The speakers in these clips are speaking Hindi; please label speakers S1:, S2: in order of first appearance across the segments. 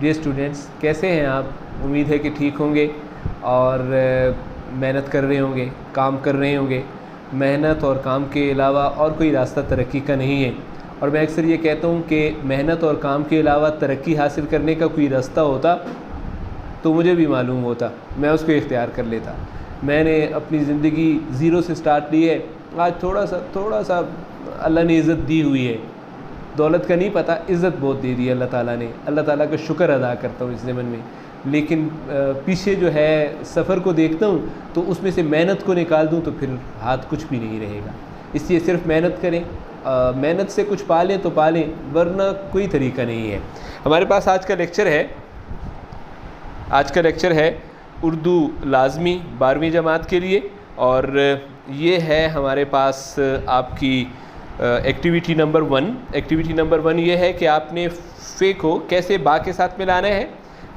S1: डियर स्टूडेंट्स, कैसे हैं आप? उम्मीद है कि ठीक होंगे और मेहनत कर रहे होंगे, काम कर रहे होंगे। मेहनत और काम के अलावा और कोई रास्ता तरक्की का नहीं है। और मैं अक्सर ये कहता हूँ कि मेहनत और काम के अलावा तरक्की हासिल करने का कोई रास्ता होता तो मुझे भी मालूम होता, मैं उसको इख्तियार कर लेता। मैंने अपनी ज़िंदगी ज़ीरो से स्टार्ट ली है। आज थोड़ा सा अल्लाह ने इज़्ज़त दी हुई है। दौलत का नहीं पता, इज़्ज़त बहुत दे दी अल्लाह ताला ने। अल्लाह ताला का शुक्र अदा करता हूँ इस ज़मन में। लेकिन पीछे जो है सफ़र को देखता हूँ तो उसमें से मेहनत को निकाल दूँ तो फिर हाथ कुछ भी नहीं रहेगा। इसलिए सिर्फ मेहनत करें, मेहनत से कुछ पा लें तो पा लें, वरना कोई तरीका नहीं है। हमारे पास आज का लेक्चर है उर्दू लाज़मी 12वीं जमात के लिए, और ये है हमारे पास आपकी एक्टिविटी नंबर 1। एक्टिविटी नंबर 1 ये है कि आपने फ़े को कैसे बा के साथ मिलाना है,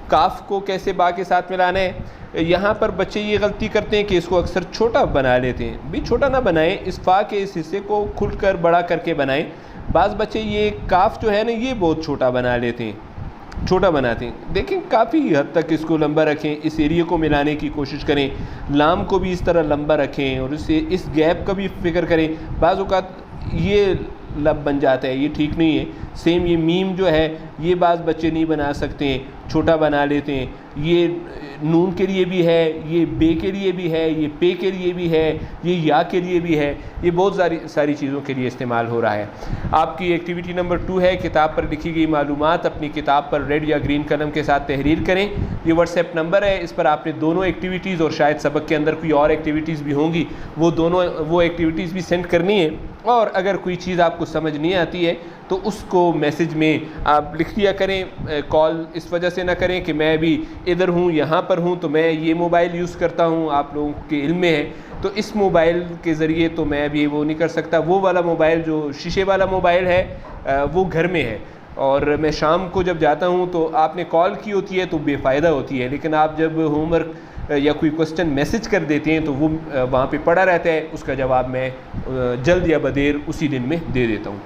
S1: काफ को कैसे बा के साथ मिलाना है। यहाँ पर बच्चे ये गलती करते हैं कि इसको अक्सर छोटा बना लेते हैं। भी छोटा ना बनाएं, इस फ़ा के इस हिस्से को खुलकर बड़ा करके बनाएं। बाज़ बच्चे ये काफ जो है ना, ये बहुत छोटा बना लेते हैं, छोटा बनाते हैं। देखें, काफ़ी हद तक इसको लंबा रखें, इस एरिया को मिलाने की कोशिश करें। लाम को भी इस तरह लंबा रखें और इस गैप का भी फिक्र करें। बाज़ औक़ात ये लब बन जाता है, ये ठीक नहीं है। सेम ये मीम जो है, ये बाज़ बच्चे नहीं बना सकते हैं, छोटा बना लेते हैं। ये नून के लिए भी है, ये बे के लिए भी है, ये पे के लिए भी है, ये या के लिए भी है। ये बहुत सारी चीज़ों के लिए इस्तेमाल हो रहा है। आपकी एक्टिविटी नंबर 2 है किताब पर लिखी गई मालूमात अपनी किताब पर रेड या ग्रीन कलम के साथ तहरीर करें। ये व्हाट्सएप नंबर है, इस पर आपने दोनों एक्टिविटीज़ और शायद सबक के अंदर कोई और एक्टिविटीज़ भी होंगी, वो एक्टिविटीज़ भी सेंड करनी है। और अगर कोई चीज़ आपको समझ नहीं आती है तो उसको मैसेज में आप लिख दिया करें। कॉल इस वजह से ना करें कि मैं अभी इधर हूँ, यहाँ पर हूँ, तो मैं ये मोबाइल यूज़ करता हूँ, आप लोगों के इल्म में है, तो इस मोबाइल के ज़रिए तो मैं अभी वो नहीं कर सकता। वो वाला मोबाइल जो शीशे वाला मोबाइल है वो घर में है, और मैं शाम को जब जाता हूँ तो आपने कॉल की होती है तो बेफ़ायदा होती है। लेकिन आप जब होमवर्क या कोई क्वेश्चन मैसेज कर देते हैं तो वो वहाँ पे पड़ा रहता है, उसका जवाब मैं जल्द या बदेर उसी दिन में दे देता हूँ।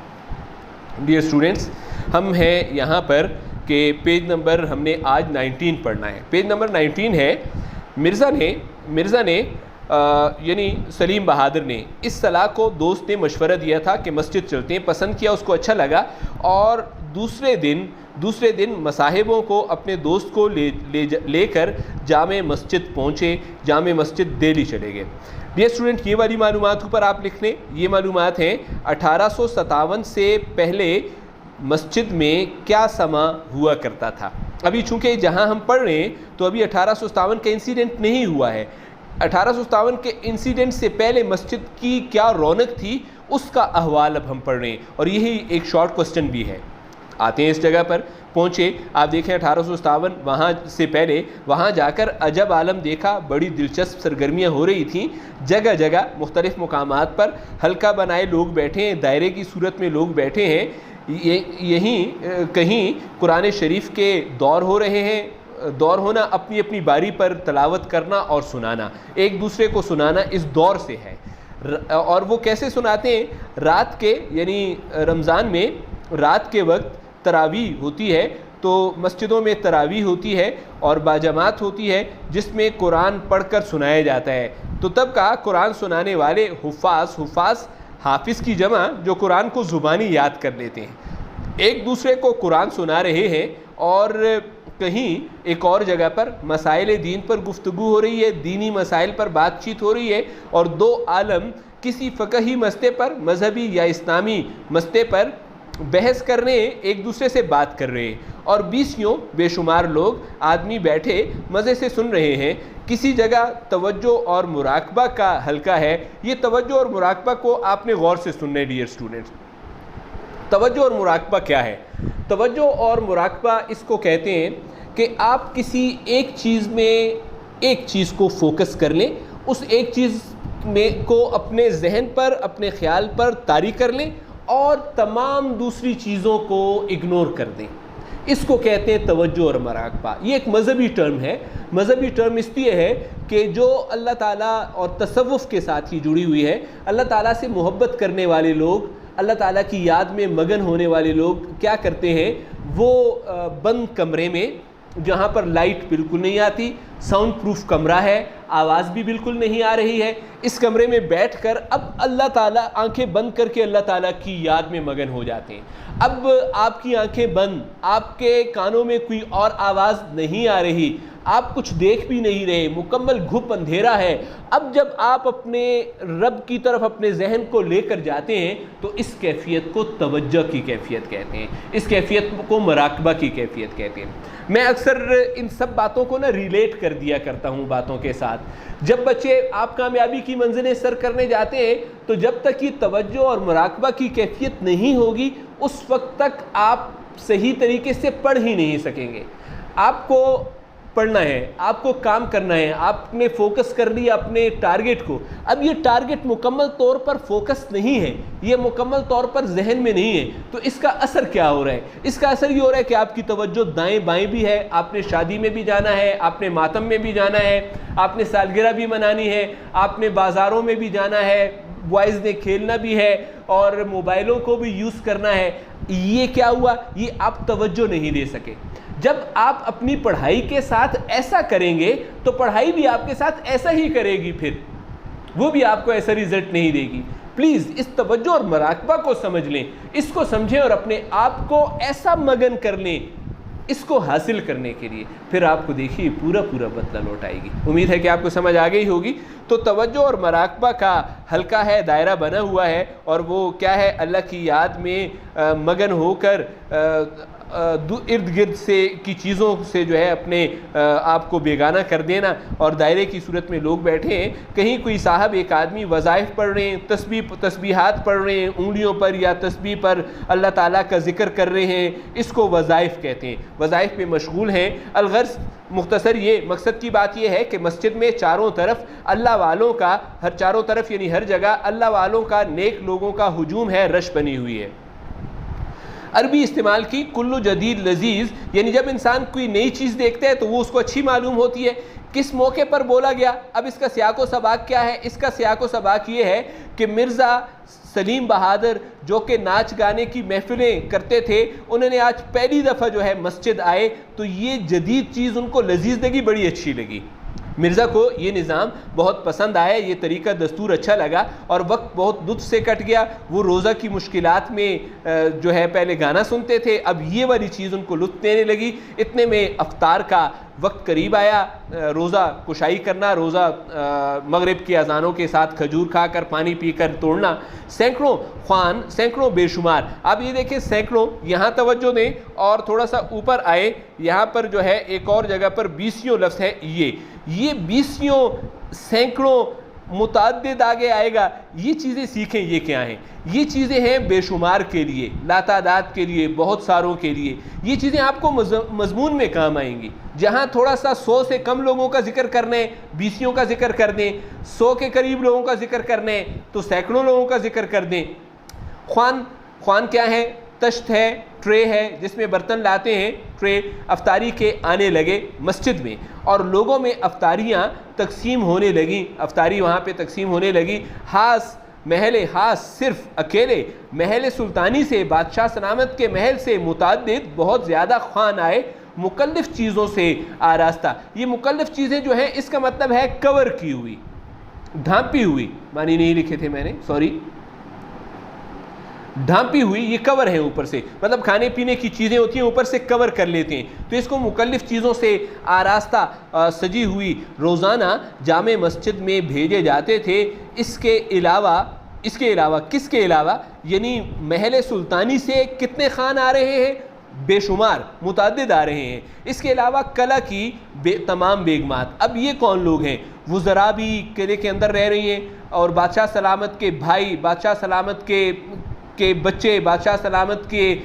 S1: डियर स्टूडेंट्स, हम हैं यहाँ पर कि पेज नंबर हमने आज 19 पढ़ना है। पेज नंबर 19 है। मिर्ज़ा ने यानी सलीम बहादुर ने इस सलाह को दोस्त ने मशवरा दिया था कि मस्जिद चलते हैं। पसंद किया, उसको अच्छा लगा, और दूसरे दिन मसाहिबों को अपने दोस्त को लेकर जामे मस्जिद पहुँचे। जामे मस्जिद दिल्ली चले गए। डियर स्टूडेंट, ये वाली मालूमात ऊपर आप लिख लें। ये मालूमात हैं 1857 से पहले मस्जिद में क्या समा हुआ करता था। अभी चूँकि जहाँ हम पढ़ रहे हैं तो अभी 1857 का इंसिडेंट नहीं हुआ है। 1857 के इंसिडेंट से पहले मस्जिद की क्या रौनक थी, उसका अहवाल अब हम पढ़ रहे हैं, और यही एक शॉर्ट क्वेश्चन भी है। आते हैं इस जगह पर, पहुँचे, आप देखें 1857, वहाँ से पहले वहाँ जाकर अजब आलम देखा। बड़ी दिलचस्प सरगर्मियाँ हो रही थीं। जगह जगह मुख्तलिफ़ मकामात पर हल्का बनाए लोग बैठे हैं, दायरे की सूरत में लोग बैठे हैं। यहीं कहीं कुरान शरीफ के दौर हो रहे हैं। दौर होना, अपनी अपनी बारी पर तलावत करना और सुनाना, एक दूसरे को सुनाना, इस दौर से है। और वो कैसे सुनाते हैं? रात के, यानी रमज़ान में रात के वक्त तरावी होती है, तो मस्जिदों में तरावी होती है और बाजमात होती है जिसमें कुरान पढ़कर सुनाया जाता है। तो तब कहा कुरान सुनाने वाले हुफ़ाज़ हाफिज़ की जमा जो कुरान को ज़ुबानी याद कर लेते हैं, एक दूसरे को कुरान सुना रहे हैं। और कहीं एक और जगह पर मसाइल दीन पर गुफ्तगू हो रही है, दीनी मसाइल पर बातचीत हो रही है, और दो आलम किसी फ़क़ही मसले पर, मजहबी या इस्लामी मसले पर बहस कर रहे हैं, एक दूसरे से बात कर रहे हैं, और 20 बेशुमार लोग आदमी बैठे मज़े से सुन रहे हैं। किसी जगह तवज्जो और मुराकबा का हल्का है। ये तवज्जो और मुराकबा को आपने गौर से सुनना है डियर स्टूडेंट्स। तवज्जो और मुराकबा क्या है? तवज्जो और मुराकबा इसको कहते हैं कि आप किसी एक चीज़ में एक चीज़ को फोकस कर लें, उस एक चीज़ में को अपने जहन पर, अपने ख्याल पर तारी कर लें और तमाम दूसरी चीज़ों को इग्नोर कर दें। इसको कहते हैं तवज्जो और मुराकबा। ये एक मज़हबी टर्म है। मज़हबी टर्म इसलिए है कि जो अल्लाह ताला और तसव्वुफ़ के साथ ही जुड़ी हुई है। अल्लाह ताला से मोहब्बत करने वाले लोग, अल्लाह ताला की याद में मगन होने वाले लोग क्या करते हैं? वो बंद कमरे में जहाँ पर लाइट बिल्कुल नहीं आती, साउंड प्रूफ कमरा है, आवाज़ भी बिल्कुल नहीं आ रही है, इस कमरे में बैठकर अब अल्लाह ताला आंखें बंद करके अल्लाह ताला की याद में मगन हो जाते हैं। अब आपकी आंखें बंद, आपके कानों में कोई और आवाज़ नहीं आ रही, आप कुछ देख भी नहीं रहे, मुकम्मल घुप अंधेरा है। अब जब आप अपने रब की तरफ अपने जहन को लेकर जाते हैं तो इस कैफियत को तवज्जो की कैफियत कहते हैं, इस कैफियत को मुराकबा की कैफियत कहते हैं। मैं अक्सर इन सब बातों को ना रिलेट कर दिया करता हूँ बातों के साथ। जब बच्चे आप कामयाबी की मंजिलें सर करने जाते हैं तो जब तक ये तवज्जो और मुराकबा की कैफियत नहीं होगी उस वक्त तक आप सही तरीके से पढ़ ही नहीं सकेंगे। आपको पढ़ना है, आपको काम करना है, आपने फोकस कर लिया अपने टारगेट को। अब ये टारगेट मुकम्मल तौर पर फोकस नहीं है, ये मुकम्मल तौर पर जहन में नहीं है, तो इसका असर क्या हो रहा है? इसका असर ये हो रहा है कि आपकी तवज्जो दाएं बाएं भी है, आपने शादी में भी जाना है, आपने मातम में भी जाना है, आपने सालगिरह भी मनानी है, आपने बाज़ारों में भी जाना है, बॉयज़ ने खेलना भी है और मोबाइलों को भी यूज़ करना है। ये क्या हुआ? ये आप तवज्जो नहीं दे सके। जब आप अपनी पढ़ाई के साथ ऐसा करेंगे तो पढ़ाई भी आपके साथ ऐसा ही करेगी, फिर वो भी आपको ऐसा रिजल्ट नहीं देगी। प्लीज़ इस तवज्जो और मुराकबा को समझ लें, इसको समझें और अपने आप को ऐसा मगन कर लें इसको हासिल करने के लिए, फिर आपको देखिए पूरा बदला लौट आएगी। उम्मीद है कि आपको समझ आ गई होगी। तो तवज्जो और मुराकबा का हल्का है, दायरा बना हुआ है, और वो क्या है? अल्लाह की याद में मगन होकर इर्द गिर्द से की चीज़ों से जो है अपने आप को बेगाना कर देना। और दायरे की सूरत में लोग बैठे हैं, कहीं कोई साहब एक आदमी वज़ाइफ पढ़ रहे हैं, तस्बीहात पढ़ रहे हैं, उंगलियों पर या तस्बीह पर अल्लाह ताला का जिक्र कर रहे हैं, इसको वज़ाइफ कहते हैं, वज़ाइफ में मशगूल हैं। अलगर्ज़ मुख्तसर ये मकसद की बात यह है कि मस्जिद में चारों तरफ अल्लाह वालों का, हर चारों तरफ यानी हर जगह अल्लाह वालों का, नेक लोगों का हुजूम है, रश बनी हुई है। अरबी इस्तेमाल की कुल्लु जदीद लजीज़, यानी जब इंसान कोई नई चीज़ देखता है तो वो उसको अच्छी मालूम होती है। किस मौके पर बोला गया? अब इसका सियाको सबाक क्या है? इसका सियाको सबाक ये है कि मिर्ज़ा सलीम बहादुर जो कि नाच गाने की महफिलें करते थे, उन्होंने आज पहली दफ़ा जो है मस्जिद आए तो ये जदीद चीज़ उनको लजीज़ लगी, बड़ी अच्छी लगी। मिर्ज़ा को ये निज़ाम बहुत पसंद आया, ये तरीका दस्तूर अच्छा लगा और वक्त बहुत लुत्फ़ से कट गया। वो रोज़ा की मुश्किलात में जो है पहले गाना सुनते थे, अब ये वाली चीज़ उनको लुत्फ़ देने लगी। इतने में अफ्तार का वक्त करीब आया, रोज़ा कुशाई करना, रोज़ा मगरिब की अज़ानों के साथ खजूर खाकर पानी पीकर तोड़ना। सैकड़ों ख्वान, सैकड़ों बेशुमार, आप ये देखें सैकड़ों, यहाँ तवज्जो दें और थोड़ा सा ऊपर आए, यहाँ पर जो है एक और जगह पर बीसियों लफ्ज़ है, ये बीसियों सैकड़ों मुतअद्दिद आगे आएगा। ये चीज़ें सीखें, ये क्या हैं? ये चीज़ें हैं बेशुमार के लिए, लातादाद के लिए, बहुत सारों के लिए। ये चीज़ें आपको मज़मून में काम आएंगी। जहाँ थोड़ा सा 100 से कम लोगों का जिक्र करने, बीसियों का जिक्र कर दें, 100 के करीब लोगों का जिक्र करने तो सैकड़ों लोगों का जिक्र कर दें। ख्वान क्या है? तश्त है, ट्रे है जिसमें बर्तन लाते हैं, ट्रे अफ्तारी के आने लगे मस्जिद में और लोगों में अफ्तारियाँ तकसीम होने लगी, अफ्तारी वहाँ पे तकसीम होने लगी। हास महल हास, सिर्फ अकेले महल सुल्तानी से, बादशाह सलामत के महल से मुतअद्दिद बहुत ज़्यादा ख्वान आए, मुकल्लिफ़ चीज़ों से आरास्ता। ये मुकल्लिफ़ चीज़ें जो हैं इसका मतलब है कवर की हुई, ढांपी हुई, मानी नहीं लिखे थे मैंने, सॉरी, ढांपी हुई, ये कवर है ऊपर से, मतलब खाने पीने की चीज़ें होती हैं ऊपर से कवर कर लेते हैं, तो इसको मुकल्लिफ़ चीज़ों से आरास्ता सजी हुई रोज़ाना जामे मस्जिद में भेजे जाते थे। इसके अलावा किसके अलावा, यानी महल सुल्तानी से कितने खान आ रहे हैं? बेशुमार, मुतअद्दिद आ रहे हैं। इसके अलावा कला की तमाम बेगमात। अब ये कौन लोग हैं? वुज़रा भी किले के अंदर रह रही हैं और बादशाह सलामत के भाई, बादशाह सलामत के बच्चे, बादशाह सलामत के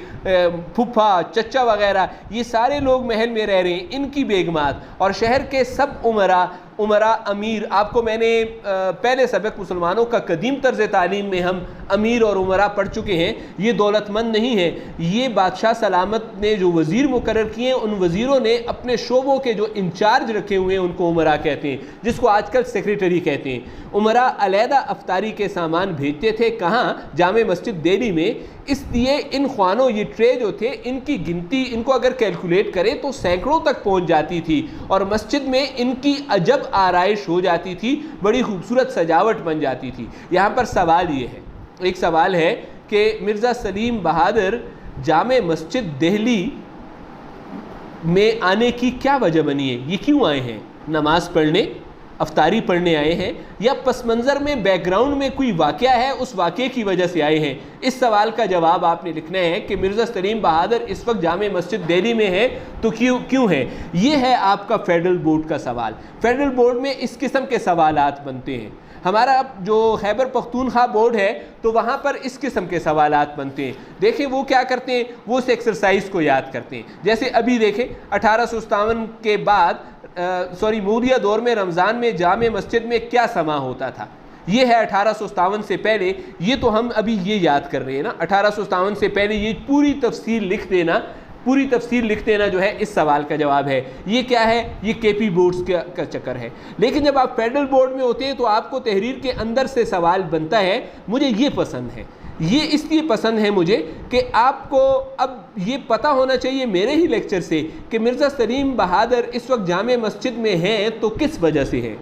S1: फूफा, चचा वगैरह, ये सारे लोग महल में रह रहे हैं, इनकी बेगमात और शहर के सब उमरा अमीर। आपको मैंने पहले सबक मुसलमानों का कदीम तर्ज़ तालीम में हम अमीर और उमरा पढ़ चुके हैं। ये दौलतमंद नहीं है, ये बादशाह सलामत ने जो वज़ीर मुकर्रर किए हैं, उन वज़ीरों ने अपने शोबों के जो इंचार्ज रखे हुए हैं उनको उमरा कहते हैं, जिसको आजकल सेक्रेटरी कहते हैं। उमरा अलहदा अफ्तारी के सामान भेजते थे, कहाँ? जामे मस्जिद दिल्ली में। इसलिए इन ख्वानों, ये ट्रे जो थे, इनकी गिनती, इनको अगर कैलकुलेट करें तो सैकड़ों तक पहुंच जाती थी और मस्जिद में इनकी अजब आराइश हो जाती थी, बड़ी खूबसूरत सजावट बन जाती थी। यहाँ पर सवाल ये है, एक सवाल है कि मिर्ज़ा सलीम बहादुर जामे मस्जिद दिल्ली में आने की क्या वजह बनी है? ये क्यों आए हैं? नमाज पढ़ने, अफ्तारी पढ़ने आए हैं, या पस मंज़र में बैकग्राउंड में कोई वाक़या है, उस वाक़े की वजह से आए हैं? इस सवाल का जवाब आपने लिखना है कि मिर्ज़ा सलीम बहादुर इस वक्त जामे मस्जिद दिल्ली में है तो क्यों है? ये है आपका फेडरल बोर्ड का सवाल। फेडरल बोर्ड में इस किस्म के सवालात बनते हैं। हमारा जो खैबर पख्तूनख्वा बोर्ड है तो वहाँ पर इस किस्म के सवालात बनते हैं। देखें वो क्या करते हैं, वो उस एक्सरसाइज को याद करते हैं। जैसे अभी देखें 1857 के बाद मौलिया दौर में रमज़ान में जामे मस्जिद में क्या समा होता था, ये है 1857 से पहले। ये तो हम अभी ये याद कर रहे हैं ना, 1857 से पहले ये पूरी तफसील लिख देना जो है इस सवाल का जवाब है। ये क्या है? ये केपी बोर्ड्स का चक्कर है। लेकिन जब आप फेडरल बोर्ड में होते हैं तो आपको तहरीर के अंदर से सवाल बनता है। मुझे ये पसंद है, ये इसलिए पसंद है मुझे कि आपको अब ये पता होना चाहिए मेरे ही लेक्चर से कि मिर्ज़ा सलीम बहादुर इस वक्त जामे मस्जिद में हैं तो किस वजह से है।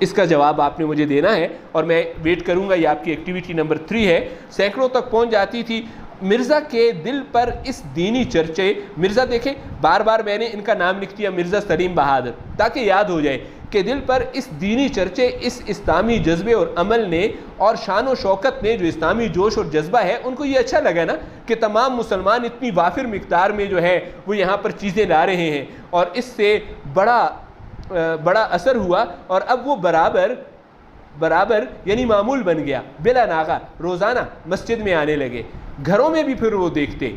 S1: इसका जवाब आपने मुझे देना है और मैं वेट करूंगा। ये आपकी एक्टिविटी नंबर 3 है। सैकड़ों तक पहुंच जाती थी मिर्ज़ा के दिल पर इस दीनी चर्चे। मिर्ज़ा देखें, बार बार मैंने इनका नाम लिख दिया मिर्ज़ा सलीम बहादुर, ताकि याद हो जाए कि दिल पर इस दीनी चर्चे, इस इस्लामी जज्बे और अमल ने और शान व शौकत ने, जो इस्लामी जोश और जज्बा है, उनको ये अच्छा लगा ना कि तमाम मुसलमान इतनी वाफिर मिकदार में जो है वो यहाँ पर चीज़ें ला रहे हैं और इससे बड़ा असर हुआ और अब वो बराबर यानी मामूल बन गया। बिला नागा रोज़ाना मस्जिद में आने लगे, घरों में भी फिर वो देखते।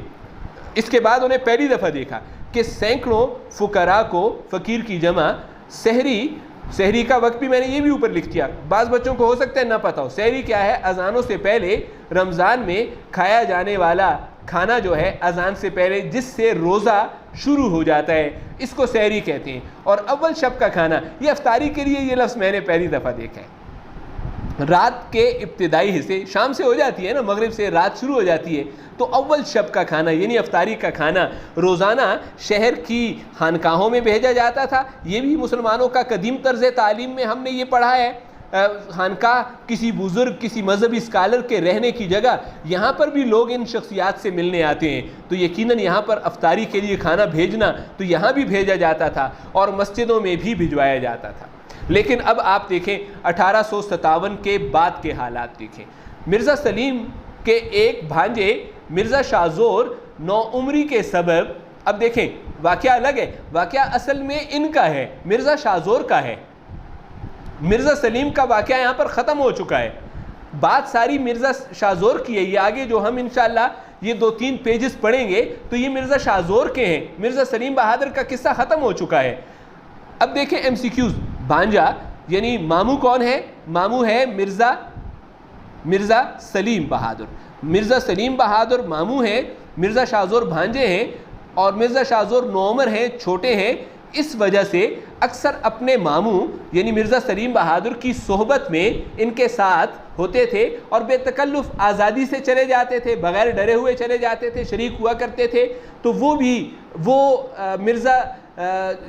S1: इसके बाद उन्हें पहली दफ़ा देखा कि सैकड़ों फुकरा को, फ़कीर की जमा, सहरी का वक्त भी मैंने ये भी ऊपर लिख दिया। बाज़ बच्चों को हो सकता है ना पता हो सहरी क्या है। अजानों से पहले रमज़ान में खाया जाने वाला खाना जो है अजान से पहले, जिससे रोज़ा शुरू हो जाता है, इसको सहरी कहते हैं। और अव्वल शब का खाना, ये अफ्तारी के लिए ये लफ्ज़ मैंने पहली दफ़ा देखा है। रात के इब्तिदाई हिस्से, शाम से हो जाती है ना, मगरिब से रात शुरू हो जाती है, तो अव्वल शब का खाना यानी अफ्तारी का खाना रोज़ाना शहर की खानकाहों में भेजा जाता था। ये भी मुसलमानों का कदीम तर्ज़ तालीम में हमने ये पढ़ा है। खानका किसी बुज़ुर्ग, किसी मजहबी स्कॉलर के रहने की जगह, यहाँ पर भी लोग इन शख्सियात से मिलने आते हैं, तो यकीनन यहाँ पर अफ्तारी के लिए खाना भेजना तो यहाँ भी भेजा जाता था और मस्जिदों में भी भिजवाया जाता था। लेकिन अब आप देखें 1857 के बाद के हालात देखें। मिर्ज़ा सलीम के एक भांजे मिर्ज़ा शाहजोर नौउम्री के सबब, अब देखें वाक़या अलग है, वाक़या असल में इनका है, मिर्ज़ा शाहजोर का है। मिर्ज़ा सलीम का वाक़या यहाँ पर ख़त्म हो चुका है, बात सारी मिर्ज़ा शाहजोर की है। ये आगे जो हम इंशाअल्लाह ये 2-3 पेजेस पढ़ेंगे तो ये मिर्ज़ा शाहजोर के हैं। मिर्ज़ा सलीम बहादुर का किस्सा ख़त्म हो चुका है। अब देखें MCQs। भांजा यानी मामू कौन है? मामू है मिर्ज़ा सलीम बहादुर। मिर्ज़ा सलीम बहादुर मामू हैं, मिर्ज़ा शाहजोर भांजे हैं और मिर्ज़ा शाहजोर नौमर हैं, छोटे हैं। इस वजह से अक्सर अपने मामू यानी मिर्ज़ा सलीम बहादुर की सोहबत में इनके साथ होते थे और बेतकल्लुफ़ आज़ादी से चले जाते थे, बग़ैर डरे हुए चले जाते थे, शरीक हुआ करते थे। तो वो मिर्ज़ा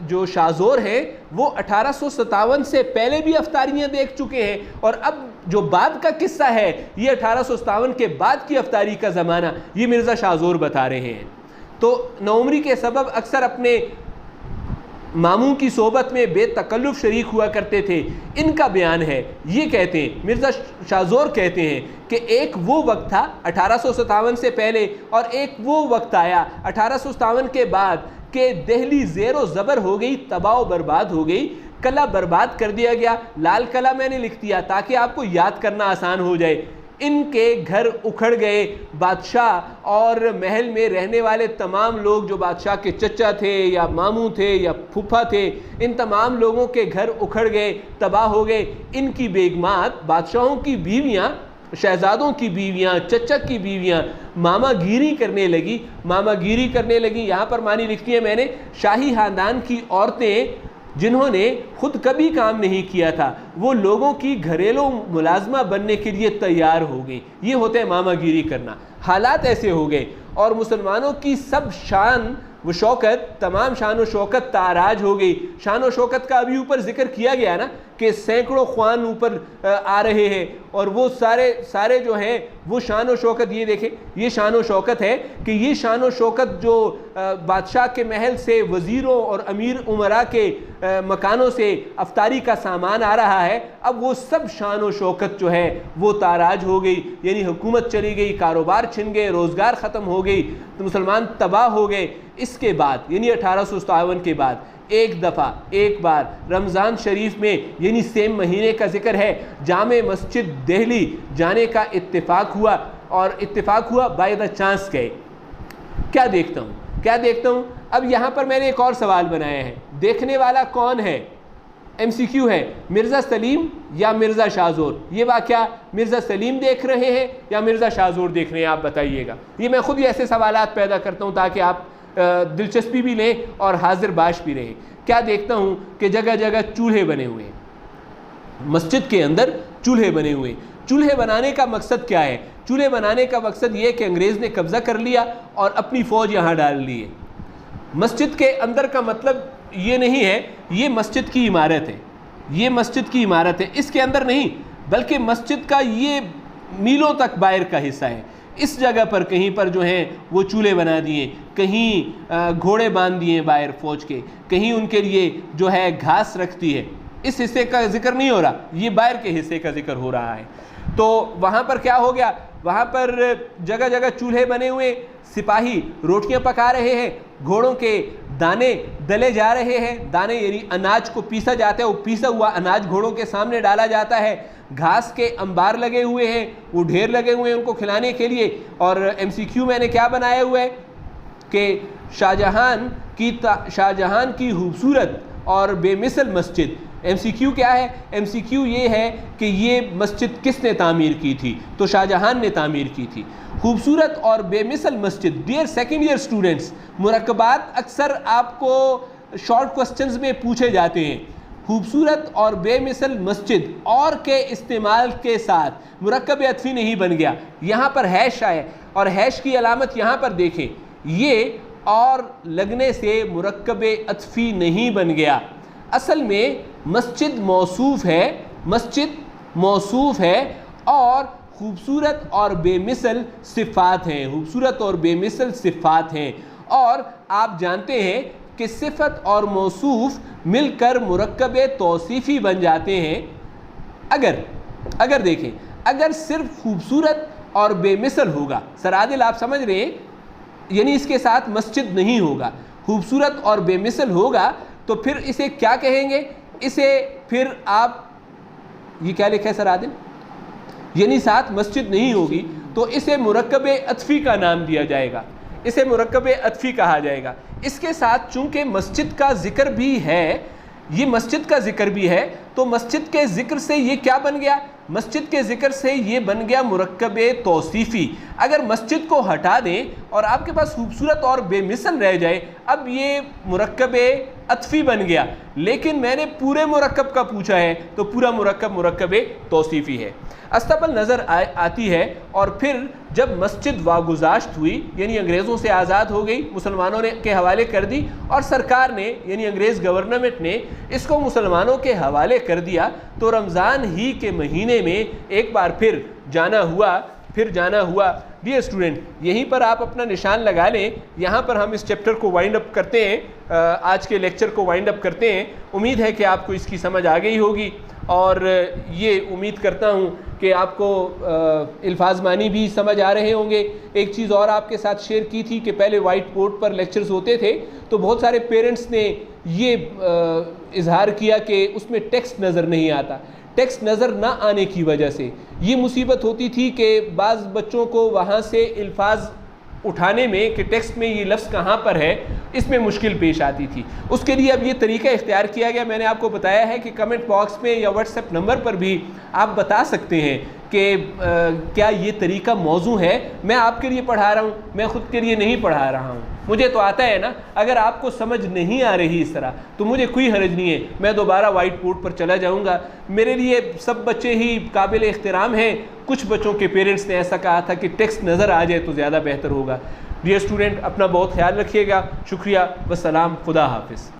S1: जो शाहजोर हैं वो 1857 से पहले भी अफ्तारियाँ देख चुके हैं और अब जो बाद का किस्सा है ये 1857 के बाद की अफ्तारी का ज़माना ये मिर्ज़ा शाहजोर बता रहे हैं। तो नौउम्री के सबब अक्सर अपने मामू की सोबत में बेतकल्लुफ़ शरीक हुआ करते थे। इनका बयान है, ये कहते हैं, मिर्ज़ा शाहजोर कहते हैं कि एक वो वक्त था 1857 से पहले और एक वो वक्त आया 1857 के बाद कि दिल्ली ज़ेरो ज़बर हो गई, तबाह बर्बाद हो गई, कला बर्बाद कर दिया गया। लाल कला मैंने लिख दिया ताकि आपको याद करना आसान हो जाए। इनके घर उखड़ गए, बादशाह और महल में रहने वाले तमाम लोग जो बादशाह के चचा थे या मामू थे या फूफा थे, इन तमाम लोगों के घर उखड़ गए, तबाह हो गए। इनकी बेगमात, बादशाहों की बीवियाँ, शहजादों की बीवियाँ, चचा की बीवियाँ मामागिरी करने लगी। यहाँ पर मानी लिखती है मैंने, शाही ख़ानदान की औरतें जिन्होंने खुद कभी काम नहीं किया था वो लोगों की घरेलू मुलाजमा बनने के लिए तैयार हो गई। ये होता है मामागिरी करना। हालात ऐसे हो गए और मुसलमानों की सब शान व शौकत, तमाम शान व शौकत ताराज हो गई। शान व शौकत का अभी ऊपर जिक्र किया गया ना कि सैकड़ों ख्वान ऊपर आ रहे हैं और वो सारे जो हैं वो शान व शौकत, ये देखें ये शान व शौकत है कि ये शान व शौकत जो बादशाह के महल से वज़ीरों और अमीर उमरा के मकानों से अफ्तारी का सामान आ रहा है, अब वो सब शान व शौकत जो है वो ताराज हो गई। यानी हुकूमत चली गई, कारोबार छिन गए, रोज़गार ख़त्म हो गई, तो मुसलमान तबाह हो गए। इसके बाद यानी 1857 के बाद एक बार रमज़ान शरीफ में यानी सेम महीने का जिक्र है, जामे मस्जिद दिल्ली जाने का इत्तेफाक हुआ और इत्तेफाक हुआ बाय द चांस गए। क्या देखता हूँ अब यहाँ पर मैंने एक और सवाल बनाया है, देखने वाला कौन है? MCQ है, मिर्ज़ा सलीम या मिर्ज़ा शाहज़ोर। ये वाक़या मिर्ज़ा सलीम देख रहे हैं या मिर्ज़ा शाहज़ोर देख रहे हैं, आप बताइएगा। ये मैं खुद ही ऐसे सवालात पैदा करता हूँ ताकि आप दिलचस्पी भी लें और हाजिर बाश भी रहें। क्या देखता हूँ कि जगह जगह चूल्हे बने हुए हैं, मस्जिद के अंदर चूल्हे बने हुए। चूल्हे बनाने का मकसद क्या है? चूल्हे बनाने का मकसद ये कि अंग्रेज़ ने कब्ज़ा कर लिया और अपनी फ़ौज यहाँ डाल ली है। मस्जिद के अंदर का मतलब ये नहीं है ये मस्जिद की इमारत है, ये मस्जिद की इमारत है, इसके अंदर नहीं, बल्कि मस्जिद का ये मीलों तक बाहर का हिस्सा है। इस जगह पर कहीं पर जो हैं वो चूल्हे बना दिए, कहीं घोड़े बांध दिए बाहर फ़ौज के, कहीं उनके लिए जो है घास रखती है। इस हिस्से का जिक्र नहीं हो रहा, ये बाहर के हिस्से का जिक्र हो रहा है। तो वहाँ पर क्या हो गया, वहाँ पर जगह जगह चूल्हे बने हुए, सिपाही रोटियां पका रहे हैं, घोड़ों के दाने दले जा रहे हैं। दाने यानी अनाज को पीसा जाता है, वो पीसा हुआ अनाज घोड़ों के सामने डाला जाता है। घास के अंबार लगे हुए हैं, वो ढेर लगे हुए हैं उनको खिलाने के लिए। और MCQ मैंने क्या बनाया हुआ है कि शाहजहान की खूबसूरत और बेमिसल मस्जिद। MCQ क्या है? MCQ ये है कि ये मस्जिद किसने तामीर की थी? तो शाहजहान ने तामीर की थी। खूबसूरत और बेमिसल मस्जिद। डियर सेकेंड ईयर स्टूडेंट्स, मुरक्कबात अक्सर आपको शॉर्ट क्वेश्चंस में पूछे जाते हैं। खूबसूरत और बेमिसल मस्जिद और के इस्तेमाल के साथ मुरक्कब अतफ़ी नहीं बन गया। यहाँ पर हैश आए और हैश की अलामत यहाँ पर देखें, ये और लगने से मुरक्कब अतफ़ी नहीं बन गया। असल में मस्जिद मौसूफ है और खूबसूरत और बेमिसल सिफ़ात हैं, खूबसूरत और बेमिसल सिफ़ात हैं। और आप जानते हैं कि सिफ़त और मौसूफ मिलकर मुरक्कब तौसीफ़ी बन जाते हैं। अगर देखें, अगर सिर्फ खूबसूरत और बेमिसल होगा, सरादिल आप समझ रहे हैं, यानी इसके साथ मस्जिद नहीं होगा, खूबसूरत और बेमिसल होगा, तो फिर इसे क्या कहेंगे? इसे फिर आप ये क्या लिखा है सरादिल, यानी साथ मस्जिद नहीं होगी तो इसे मुरक्कब अतफ़ी का नाम दिया जाएगा, इसे मुरक्कब अतफ़ी कहा जाएगा। इसके साथ चूँकि मस्जिद का ज़िक्र भी है, ये मस्जिद का ज़िक्र भी है, तो मस्जिद के ज़िक्र से ये क्या बन गया? मस्जिद के ज़िक्र से ये बन गया मुरक्कब तौसीफ़ी। अगर मस्जिद को हटा दें और आपके पास खूबसूरत और बेमिसल रह जाए, अब ये मुरक्कब अतफ़ी बन गया। लेकिन मैंने पूरे मुरक्कब का पूछा है तो पूरा मुरक्कब तौसीफ़ी है। अस्तबल नज़र आती है और फिर जब मस्जिद वागुज़ाश्त हुई, यानी अंग्रेज़ों से आज़ाद हो गई, मुसलमानों ने के हवाले कर दी और सरकार ने यानी अंग्रेज़ गवर्नमेंट ने इसको मुसलमानों के हवाले कर दिया, तो रमज़ान ही के महीने में एक बार फिर जाना हुआ। डियर स्टूडेंट, यहीं पर आप अपना निशान लगा लें। यहाँ पर हम इस चैप्टर को वाइंड अप करते हैं, आज के लेक्चर को वाइंड अप करते हैं। उम्मीद है कि आपको इसकी समझ आ गई होगी और ये उम्मीद करता हूँ कि आपको अल्फाज मानी भी समझ आ रहे होंगे। एक चीज़ और आपके साथ शेयर की थी कि पहले वाइट बोर्ड पर लेक्चर्स होते थे तो बहुत सारे पेरेंट्स ने ये इजहार किया कि उसमें टेक्स्ट नज़र नहीं आता। टेक्स्ट नज़र ना आने की वजह से ये मुसीबत होती थी कि बाज़ बच्चों को वहाँ से अल्फाज उठाने में कि टेक्स्ट में ये लफ्ज़ कहाँ पर है, इसमें मुश्किल पेश आती थी। उसके लिए अब ये तरीका इख्तियार किया गया। मैंने आपको बताया है कि कमेंट बॉक्स में या व्हाट्सएप नंबर पर भी आप बता सकते हैं कि क्या ये तरीका मौजू है, मैं आपके लिए पढ़ा रहा हूँ, मैं ख़ुद के लिए नहीं पढ़ा रहा हूँ, मुझे तो आता है ना। अगर आपको समझ नहीं आ रही इस तरह तो मुझे कोई हर्ज नहीं है, मैं दोबारा वाइट बोर्ड पर चला जाऊँगा। मेरे लिए सब बच्चे ही काबिल एहतराम हैं। कुछ बच्चों के पेरेंट्स ने ऐसा कहा था कि टेक्स्ट नज़र आ जाए तो ज़्यादा बेहतर होगा। डियर स्टूडेंट, अपना बहुत ख्याल रखिएगा। शुक्रिया, वस्सलाम, खुदा हाफिज़।